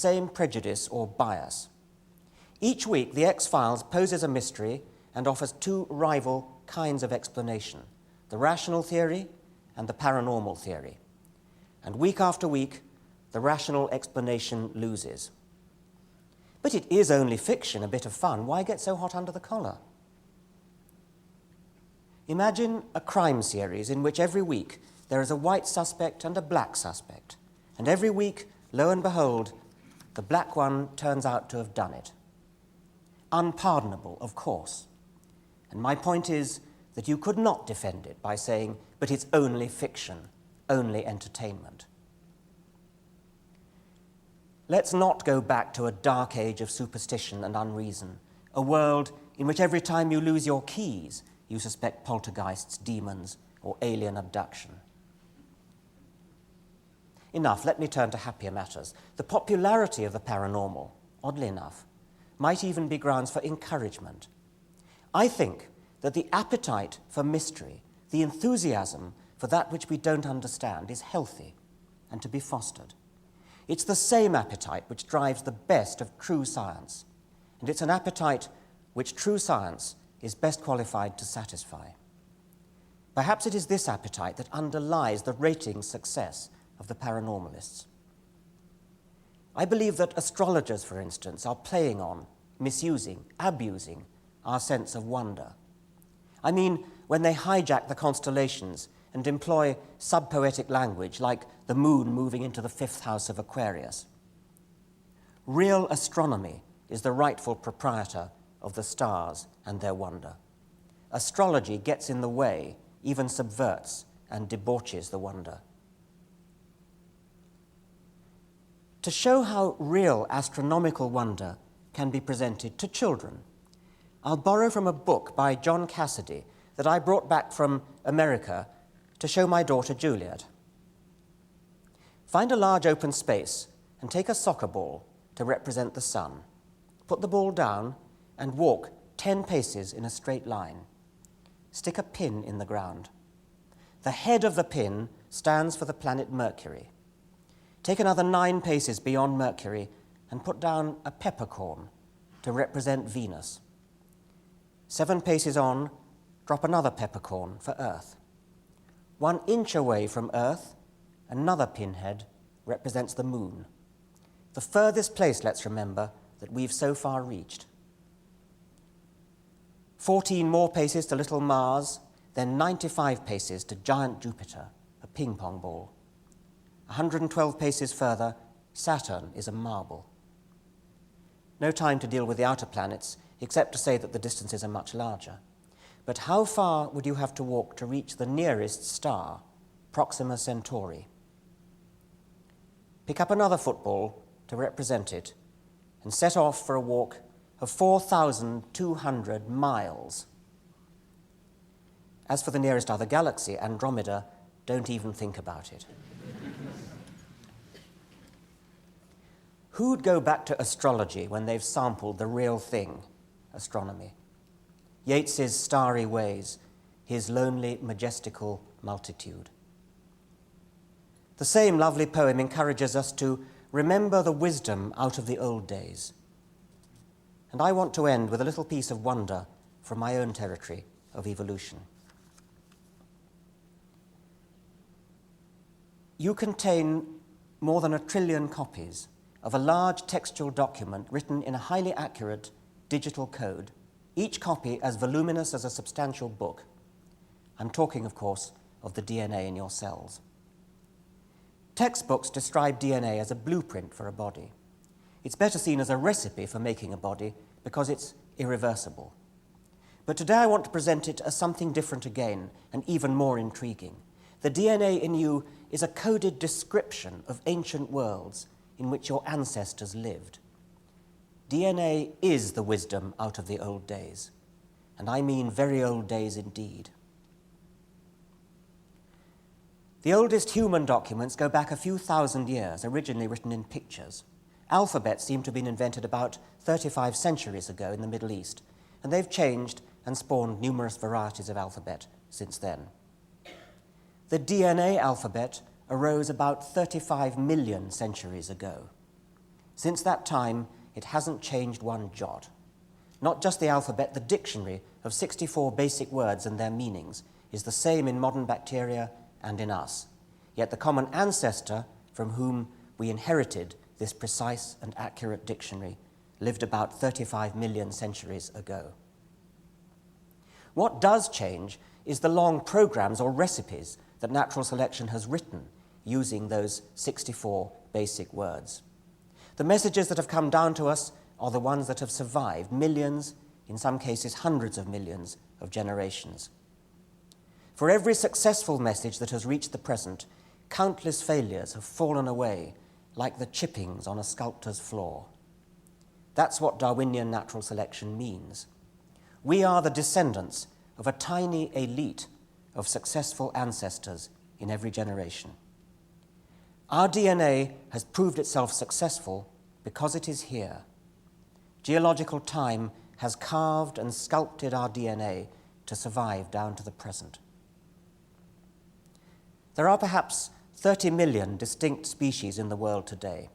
same prejudice or bias. Each week, the X-Files poses a mystery and offers two rival kinds of explanation, the rational theory and the paranormal theory. And week after week, the rational explanation loses. But it is only fiction, a bit of fun. Why get so hot under the collar? Imagine a crime series in which every week there is a white suspect and a black suspect. And every week, lo and behold, the black one turns out to have done it. Unpardonable, of course. And my point is that you could not defend it by saying, but it's only fiction, only entertainment. Let's not go back to a dark age of superstition and unreason, a world in which every time you lose your keys, you suspect poltergeists, demons, or alien abduction. Enough, let me turn to happier matters. The popularity of the paranormal, oddly enough, might even be grounds for encouragement. I think that the appetite for mystery, the enthusiasm for that which we don't understand, is healthy and to be fostered. It's the same appetite which drives the best of true science, and it's an appetite which true science is best qualified to satisfy. Perhaps it is this appetite that underlies the rating success of the paranormalists. I believe that astrologers, for instance, are playing on, misusing, abusing our sense of wonder. I mean, when they hijack the constellations and employ sub-poetic language like the moon moving into the fifth house of Aquarius. Real astronomy is the rightful proprietor of the stars and their wonder. Astrology gets in the way, even subverts and debauches the wonder. To show how real astronomical wonder can be presented to children, I'll borrow from a book by John Cassidy that I brought back from America to show my daughter Juliet. Find a large open space and take a soccer ball to represent the sun. Put the ball down and walk 10 paces in a straight line. Stick a pin in the ground. The head of the pin stands for the planet Mercury. Take another 9 paces beyond Mercury and put down a peppercorn to represent Venus. 7 paces on, drop another peppercorn for Earth. 1 inch away from Earth, another pinhead represents the moon. The furthest place, let's remember, that we've so far reached. 14 more paces to little Mars, then 95 paces to giant Jupiter, a ping-pong ball. 112 paces further, Saturn is a marble. No time to deal with the outer planets, except to say that the distances are much larger. But how far would you have to walk to reach the nearest star, Proxima Centauri? Pick up another football to represent it and set off for a walk of 4,200 miles. As for the nearest other galaxy, Andromeda, don't even think about it. Who'd go back to astrology when they've sampled the real thing, astronomy? Yeats's starry ways, his lonely, majestical multitude. The same lovely poem encourages us to remember the wisdom out of the old days. And I want to end with a little piece of wonder from my own territory of evolution. You contain more than 1 trillion copies of a large textual document written in a highly accurate digital code, each copy as voluminous as a substantial book. I'm talking, of course, of the DNA in your cells. Textbooks describe DNA as a blueprint for a body. It's better seen as a recipe for making a body because it's irreversible. But today I want to present it as something different again and even more intriguing. The DNA in you is a coded description of ancient worlds in which your ancestors lived. DNA is the wisdom out of the old days, and I mean very old days indeed. The oldest human documents go back a few thousand years, originally written in pictures. Alphabets seem to have been invented about 35 centuries ago in the Middle East, and they've changed and spawned numerous varieties of alphabet since then. The DNA alphabet arose about 35 million centuries ago. Since that time, it hasn't changed one jot. Not just the alphabet, the dictionary of 64 basic words and their meanings is the same in modern bacteria and in us. Yet the common ancestor from whom we inherited this precise and accurate dictionary lived about 35 million centuries ago. What does change is the long programs or recipes that natural selection has written using those 64 basic words. The messages that have come down to us are the ones that have survived millions, in some cases hundreds of millions, of generations. For every successful message that has reached the present, countless failures have fallen away like the chippings on a sculptor's floor. That's what Darwinian natural selection means. We are the descendants of a tiny elite of successful ancestors in every generation. Our DNA has proved itself successful because it is here. Geological time has carved and sculpted our DNA to survive down to the present. There are perhaps 30 million distinct species in the world today.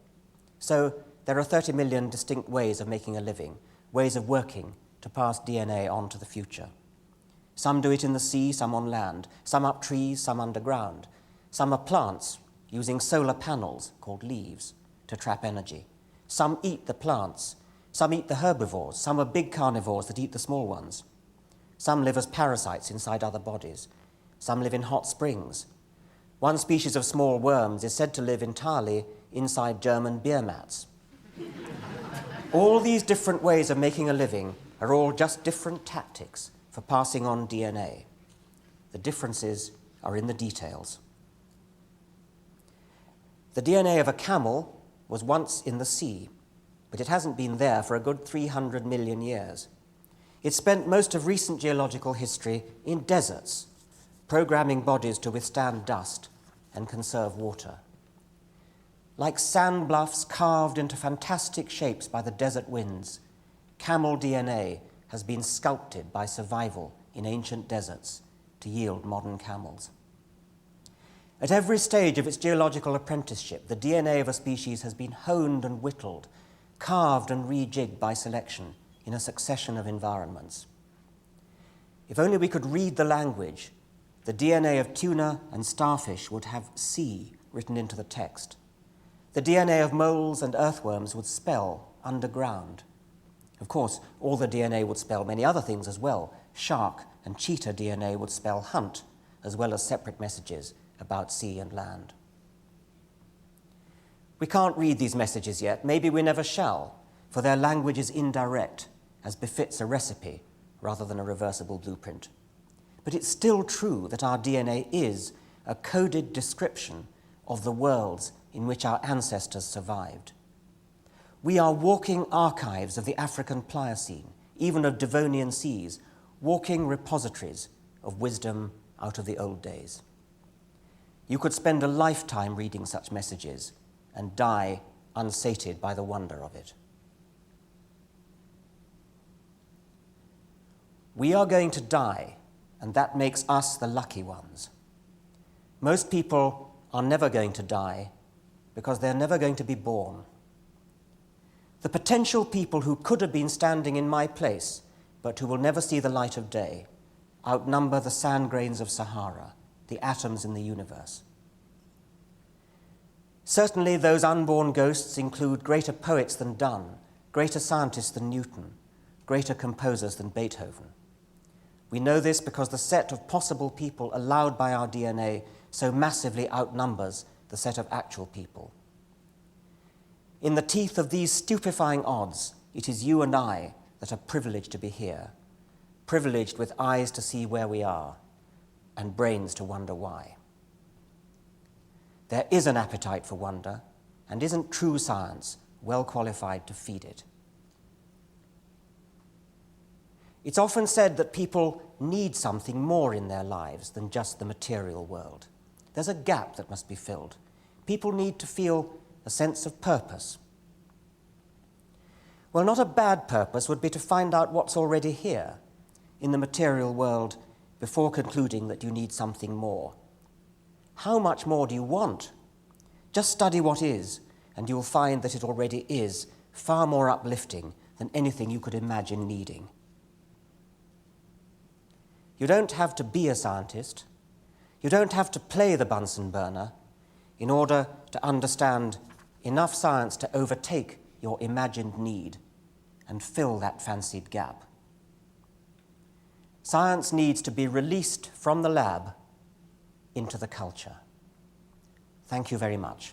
So there are 30 million distinct ways of making a living, ways of working to pass DNA on to the future. Some do it in the sea, some on land, some up trees, some underground. Some are plants using solar panels called leaves to trap energy. Some eat the plants, some eat the herbivores, some are big carnivores that eat the small ones. Some live as parasites inside other bodies. Some live in hot springs. One species of small worms is said to live entirely inside German beer mats. All these different ways of making a living are all just different tactics for passing on DNA. The differences are in the details. The DNA of a camel was once in the sea, but it hasn't been there for a good 300 million years. It spent most of recent geological history in deserts, programming bodies to withstand dust and conserve water. Like sand bluffs carved into fantastic shapes by the desert winds, camel DNA has been sculpted by survival in ancient deserts to yield modern camels. At every stage of its geological apprenticeship, the DNA of a species has been honed and whittled, carved and rejigged by selection in a succession of environments. If only we could read the language, the DNA of tuna and starfish would have sea written into the text. The DNA of moles and earthworms would spell underground. Of course, all the DNA would spell many other things as well. Shark and cheetah DNA would spell hunt, as well as separate messages about sea and land. We can't read these messages yet. Maybe we never shall, for their language is indirect, as befits a recipe rather than a reversible blueprint. But it's still true that our DNA is a coded description of the worlds in which our ancestors survived. We are walking archives of the African Pliocene, even of Devonian seas, walking repositories of wisdom out of the old days. You could spend a lifetime reading such messages and die unsated by the wonder of it. We are going to die, and that makes us the lucky ones. Most people are never going to die because they're never going to be born. The potential people who could have been standing in my place, but who will never see the light of day, outnumber the sand grains of Sahara, the atoms in the universe. Certainly those unborn ghosts include greater poets than Donne, greater scientists than Newton, greater composers than Beethoven. We know this because the set of possible people allowed by our DNA so massively outnumbers the set of actual people. In the teeth of these stupefying odds, it is you and I that are privileged to be here, privileged with eyes to see where we are and brains to wonder why. There is an appetite for wonder, and isn't true science well qualified to feed it? It's often said that people need something more in their lives than just the material world. There's a gap that must be filled. People need to feel a sense of purpose. Well, not a bad purpose would be to find out what's already here in the material world before concluding that you need something more. How much more do you want? Just study what is. and you will find that it already is far more uplifting than anything you could imagine needing. You don't have to be a scientist. You don't have to play the Bunsen burner in order to understand enough science to overtake your imagined need and fill that fancied gap. Science needs to be released from the lab into the culture. Thank you very much.